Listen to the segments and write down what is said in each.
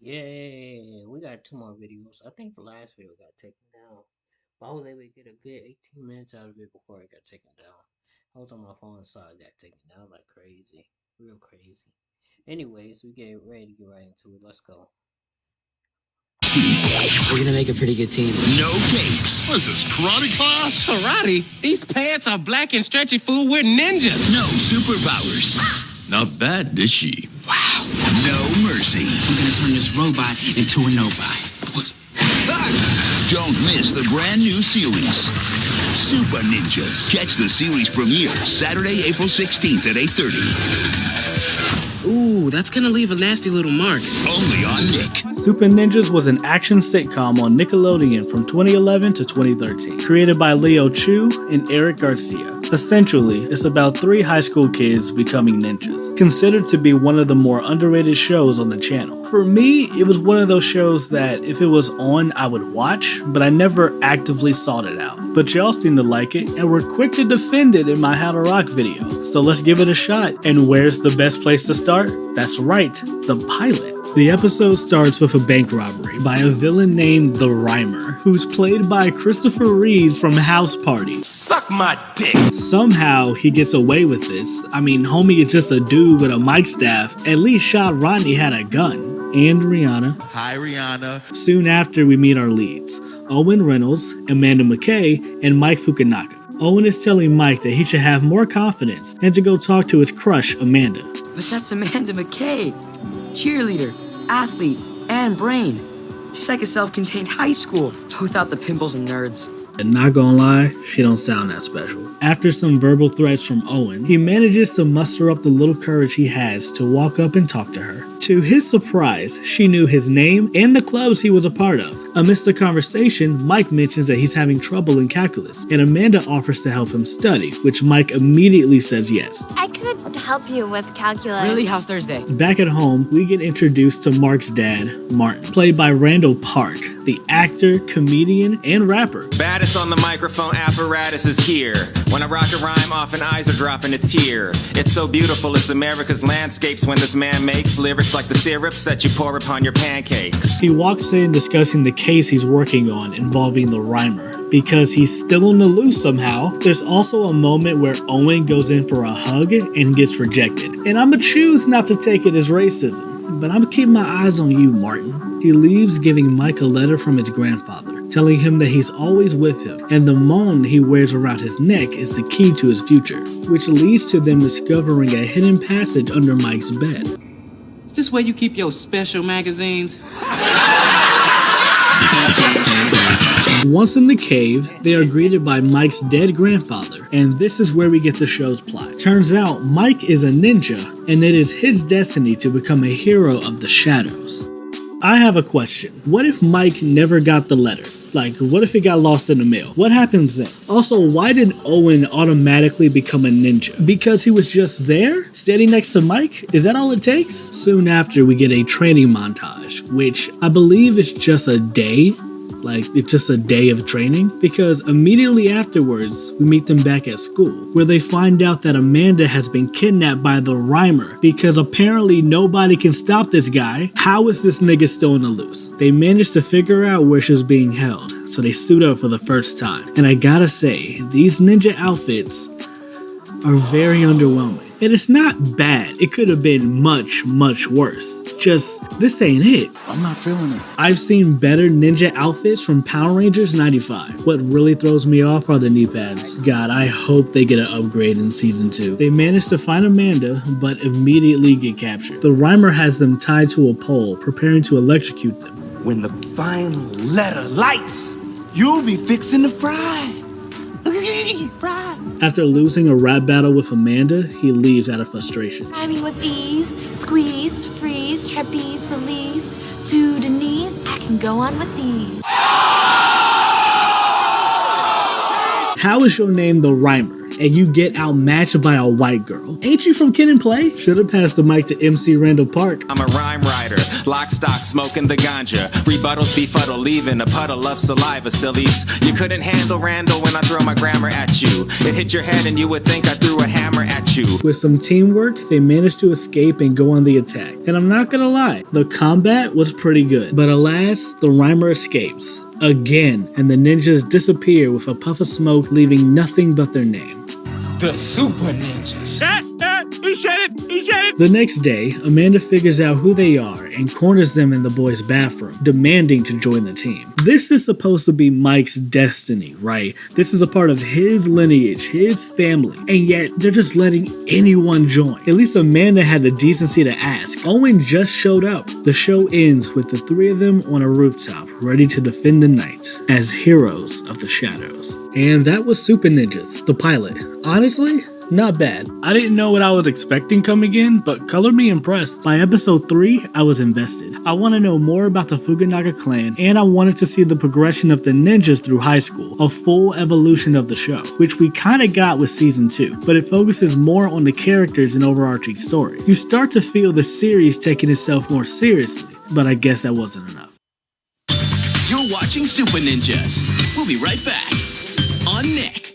Yeah, we got two more videos. I think the last video got taken down. But I was able to get a good 18 minutes out of it before it got taken down. I was on my phone and saw it got taken down like crazy. Real crazy. Anyways, we get ready to get right into it. Let's go. We're gonna make a pretty good team. No capes. What is this, karate class? Karate? These pants are black and stretchy, fool. We're ninjas. No superpowers. Not bad, is she? Wow. No mercy. I'm gonna turn this robot into a nobody. What? Don't miss the brand new series, Supah Ninjas. Catch the series premiere Saturday, April 16th at 8:30. Ooh, that's gonna leave a nasty little mark. Only on Nick. Supah Ninjas was an action sitcom on Nickelodeon from 2011 to 2013, created by Leo Chu and Eric Garcia. Essentially, it's about three high school kids becoming ninjas, considered to be one of the more underrated shows on the channel. For me, it was one of those shows that if it was on, I would watch, but I never actively sought it out. But y'all seem to like it, and were quick to defend it in my How to Rock video, so let's give it a shot. And where's the best place to start? That's right, the pilot. The episode starts with a bank robbery by a villain named The Rhymer, who's played by Christopher Reeves from House Party. Suck my dick. Somehow he gets away with this. I mean, homie is just a dude with a mic staff. At least Shot Rodney had a gun. And Rihanna. Hi, Rihanna. Soon after, we meet our leads, Owen Reynolds, Amanda McKay, and Mike Fukunaka. Owen is telling Mike that he should have more confidence and to go talk to his crush, Amanda. But that's Amanda McKay. Cheerleader, athlete, and brain. She's like a self-contained high school without the pimples and nerds. And not gonna lie, she don't sound that special. After some verbal threats from Owen, he manages to muster up the little courage he has to walk up and talk to her. To his surprise, she knew his name and the clubs he was a part of. Amidst the conversation, Mike mentions that he's having trouble in calculus, and Amanda offers to help him study, which Mike immediately says yes. I could help you with calculus. Really? How's Thursday? Back at home, we get introduced to Mark's dad, Martin, played by Randall Park, the actor, comedian, and rapper. Baddest on the microphone apparatus is here. When I rock a rhyme, often eyes are dropping a tear. It's so beautiful, it's America's landscapes when this man makes lyrics like the syrups that you pour upon your pancakes. He walks in discussing the case he's working on involving the Rhymer. Because he's still on the loose somehow, there's also a moment where Owen goes in for a hug and gets rejected. And I'ma choose not to take it as racism, but I'ma keep my eyes on you, Martin. He leaves giving Mike a letter from his grandfather, telling him that he's always with him, and the moan he wears around his neck is the key to his future, which leads to them discovering a hidden passage under Mike's bed. Is this where you keep your special magazines? Once in the cave, they are greeted by Mike's dead grandfather, and this is where we get the show's plot. Turns out, Mike is a ninja, and it is his destiny to become a hero of the shadows. I have a question. What if Mike never got the letter? Like, what if it got lost in the mail? What happens then? Also, why did Owen automatically become a ninja? Because he was just there, standing next to Mike? Is that all it takes? Soon after, we get a training montage, which I believe is just a day. Like, it's just a day of training, because immediately afterwards, we meet them back at school, where they find out that Amanda has been kidnapped by the Rhymer, because apparently nobody can stop this guy. How is this nigga still on the loose? They managed to figure out where she was being held, so they suit up for the first time. And I gotta say, these ninja outfits are very underwhelming. And it's not bad. It could have been much, much worse. Just, this ain't it. I'm not feeling it. I've seen better ninja outfits from Power Rangers 95. What really throws me off are the knee pads. God, I hope they get an upgrade in season 2. They manage to find Amanda, but immediately get captured. The Rhymer has them tied to a pole, preparing to electrocute them. When the final letter lights, you'll be fixing to fry. Fry. After losing a rap battle with Amanda, he leaves out of frustration. Rhyming with ease, squeeze, freeze, trapeze, release, Sudanese. I can go on with these. How is your name the Rhymer? and you get outmatched by a white girl. Ain't you from Kid and Play? Should've passed the mic to MC Randall Park. I'm a rhyme writer, lock stock, smoking the ganja. Rebuttals befuddle, leaving a puddle of saliva, sillies. You couldn't handle Randall when I throw my grammar at you. It hit your head and you would think I threw a hammer at you. With some teamwork, they managed to escape and go on the attack. And I'm not gonna lie, the combat was pretty good. But alas, the rhymer escapes again, and the ninjas disappear with a puff of smoke, leaving nothing but their name. The Super Ninjas. He said it! He said it! The next day, Amanda figures out who they are and corners them in the boys' bathroom, demanding to join the team. This is supposed to be Mike's destiny, right? This is a part of his lineage, his family, and yet they're just letting anyone join. At least Amanda had the decency to ask. Owen just showed up. The show ends with the three of them on a rooftop, ready to defend the night as heroes of the shadows. And that was Super Ninjas, the pilot. Honestly, not bad. I didn't know what I was expecting coming in, but colored me impressed. By episode 3, I was invested. I want to know more about the Fuganaga clan, and I wanted to see the progression of the ninjas through high school, a full evolution of the show, which we kinda got with season 2, but it focuses more on the characters and overarching story. You start to feel the series taking itself more seriously, but I guess that wasn't enough. You're watching Super Ninjas. We'll be right back on Nick.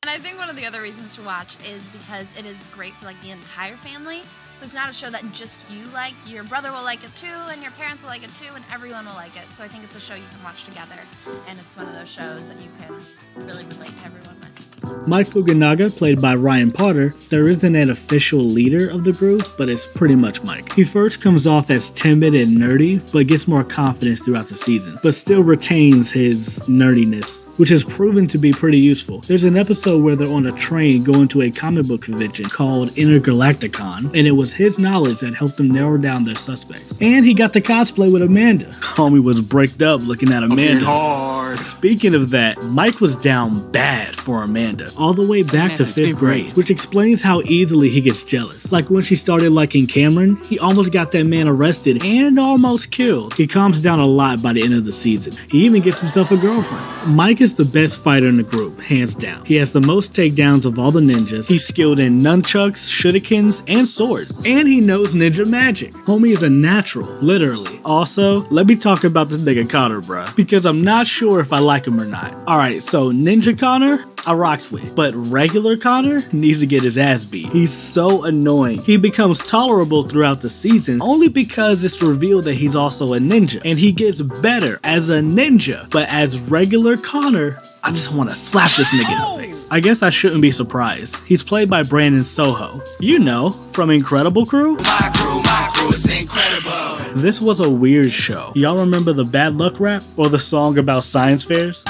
And I think one of the other reasons to watch is because it is great for like the entire family. So it's not a show that just you like. Your brother will like it too, and your parents will like it too, and everyone will like it. So I think it's a show you can watch together, and it's one of those shows that you can really relate to everyone with. Mike Fuganaga, played by Ryan Potter, there isn't an official leader of the group, but it's pretty much Mike. He first comes off as timid and nerdy, but gets more confidence throughout the season, but still retains his nerdiness, which has proven to be pretty useful. There's an episode where they're on a train going to a comic book convention called Intergalacticon, and it was his knowledge that helped them narrow down their suspects. And he got to cosplay with Amanda. Homie was bricked up looking at Amanda. Speaking of that, Mike was down bad for Amanda, all the way back to 5th grade, which explains how easily he gets jealous. Like when she started liking Cameron, he almost got that man arrested and almost killed. He calms down a lot by the end of the season. He even gets himself a girlfriend. Mike is the best fighter in the group, hands down. He has the most takedowns of all the ninjas. He's skilled in nunchucks, shurikens, and swords. And he knows ninja magic. Homie is a natural, literally. Also, let me talk about this nigga Connor, bruh, because I'm not sure if I like him or not. Alright, so Ninja Connor, I rocks with, but regular Connor needs to get his ass beat. He's so annoying. He becomes tolerable throughout the season only because it's revealed that he's also a ninja, and he gets better as a ninja, but as regular Connor, I just want to slap this nigga in the face. I guess I shouldn't be surprised. He's played by Brandon Soho. You know, from Incredible Crew? My crew is incredible. This was a weird show. Y'all remember the Bad Luck rap? Or the song about science fairs?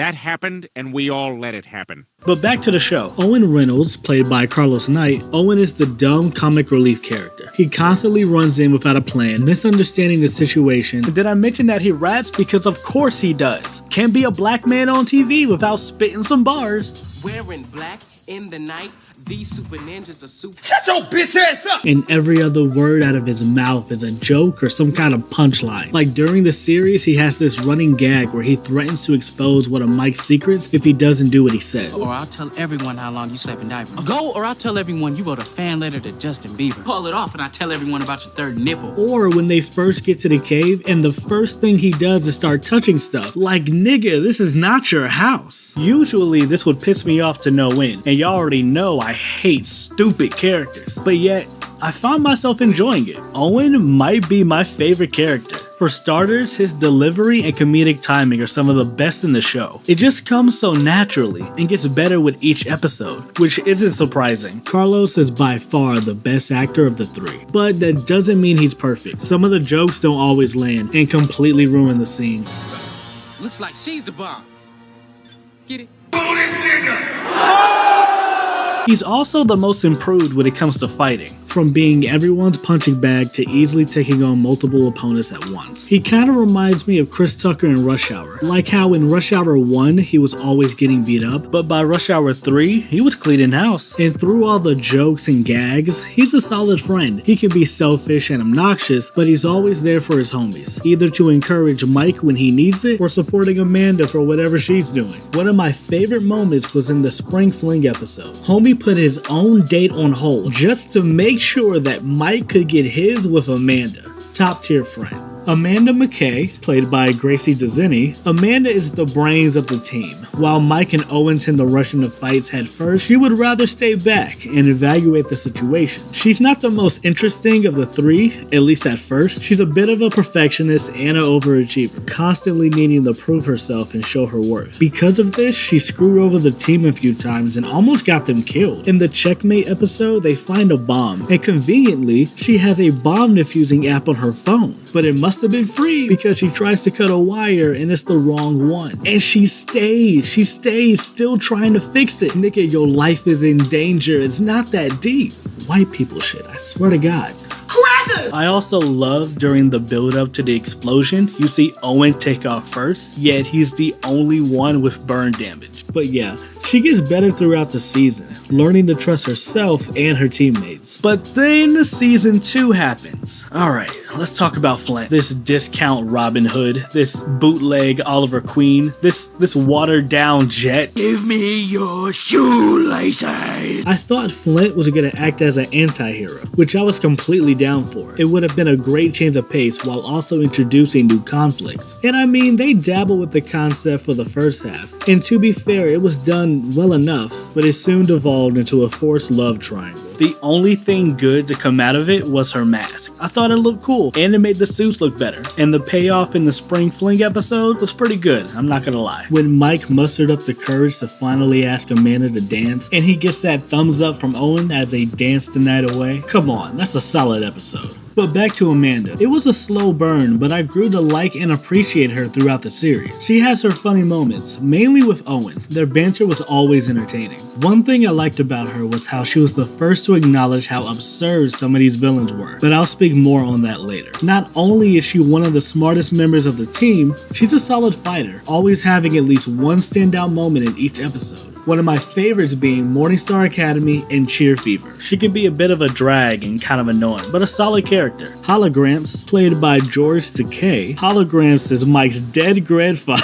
That happened, and we all let it happen. But back to the show. Owen Reynolds, played by Carlos Knight, Owen is the dumb comic relief character. He constantly runs in without a plan, misunderstanding the situation. Did I mention that he raps? Because of course he does. Can't be a black man on TV without spitting some bars. Wearing black in the night, these super ninjas are super. Shut your bitch ass up! And every other word out of his mouth is a joke or some kind of punchline. Like during the series, he has this running gag where he threatens to expose one of Mike's secrets if he doesn't do what he says. Or I'll tell everyone how long you slept in diapers. Go, or I'll tell everyone you wrote a fan letter to Justin Bieber. Pull it off and I'll tell everyone about your third nipple. Or when they first get to the cave and the first thing he does is start touching stuff. Like, nigga, this is not your house. Usually this would piss me off to no end, and y'all already know I hate stupid characters, but yet I found myself enjoying it. Owen might be my favorite character. For starters, his delivery and comedic timing are some of the best in the show. It just comes so naturally and gets better with each episode, which isn't surprising. Carlos is by far the best actor of the three, but that doesn't mean he's perfect. Some of the jokes don't always land and completely ruin the scene. Looks like she's the bomb. Get it? He's also the most improved when it comes to fighting, from being everyone's punching bag to easily taking on multiple opponents at once. He kinda reminds me of Chris Tucker in Rush Hour, like how in Rush Hour 1 he was always getting beat up, but by Rush Hour 3 he was cleaning house. And through all the jokes and gags, he's a solid friend. He can be selfish and obnoxious, but he's always there for his homies, either to encourage Mike when he needs it or supporting Amanda for whatever she's doing. One of my favorite moments was in the Spring Fling episode. Homie put his own date on hold just to make sure that Mike could get his with Amanda. Top tier friend. Amanda McKay, played by Gracie DeZinny, Amanda is the brains of the team. While Mike and Owen tend to rush into fights head first, she would rather stay back and evaluate the situation. She's not the most interesting of the three, at least at first. She's a bit of a perfectionist and an overachiever, constantly needing to prove herself and show her worth. Because of this, she screwed over the team a few times and almost got them killed. In the Checkmate episode, they find a bomb, and conveniently, she has a bomb defusing app on her phone, but it must have been free because she tries to cut a wire and it's the wrong one. And she stays still trying to fix it. Nigga, your life is in danger. It's not that deep. White people shit, I swear to God. I also love during the build up to the explosion, you see Owen take off first, yet he's the only one with burn damage. But yeah, she gets better throughout the season, learning to trust herself and her teammates. But then season 2 happens. Alright, let's talk about Flint. This discount Robin Hood, this bootleg Oliver Queen, this watered down Jet. Give me your shoelaces. I thought Flint was gonna act as an anti-hero, which I was completely down for. It would have been a great change of pace while also introducing new conflicts. And I mean, they dabble with the concept for the first half, and to be fair, it was done well enough, but it soon devolved into a forced love triangle. The only thing good to come out of it was her mask. I thought it looked cool, and it made the suits look better. And the payoff in the Spring Fling episode was pretty good, I'm not gonna lie. When Mike mustered up the courage to finally ask Amanda to dance, and he gets that thumbs up from Owen as they dance the night away, come on, that's a solid episode. But back to Amanda. It was a slow burn, but I grew to like and appreciate her throughout the series. She has her funny moments, mainly with Owen. Their banter was always entertaining. One thing I liked about her was how she was the first to acknowledge how absurd some of these villains were, but I'll speak more on that later. Not only is she one of the smartest members of the team, she's a solid fighter, always having at least one standout moment in each episode. One of my favorites being Morningstar Academy and Cheer Fever. She can be a bit of a drag and kind of annoying, but a solid character. Hologramps, played by George Takei. Hologramps is Mike's dead grandfather.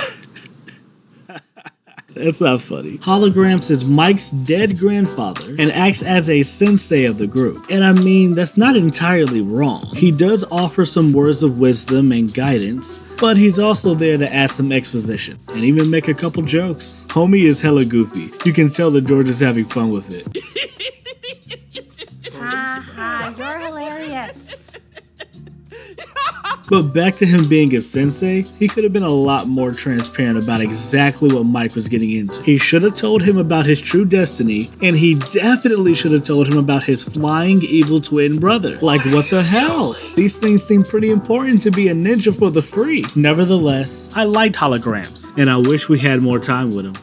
That's not funny. Hologramps is Mike's dead grandfather and acts as a sensei of the group. And I mean, that's not entirely wrong. He does offer some words of wisdom and guidance, but he's also there to add some exposition and even make a couple jokes. Homie is hella goofy. You can tell that George is having fun with it. Ha ha, you're hilarious. But back to him being a sensei, he could have been a lot more transparent about exactly what Mike was getting into. He should have told him about his true destiny, and he definitely should have told him about his flying evil twin brother. Like, what the hell? These things seem pretty important to be a ninja for the free. Nevertheless, I liked Hologramps, and I wish we had more time with him.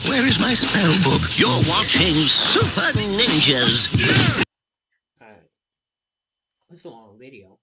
Where is my spell book? You're watching Super Ninjas. Alright. It's a long video.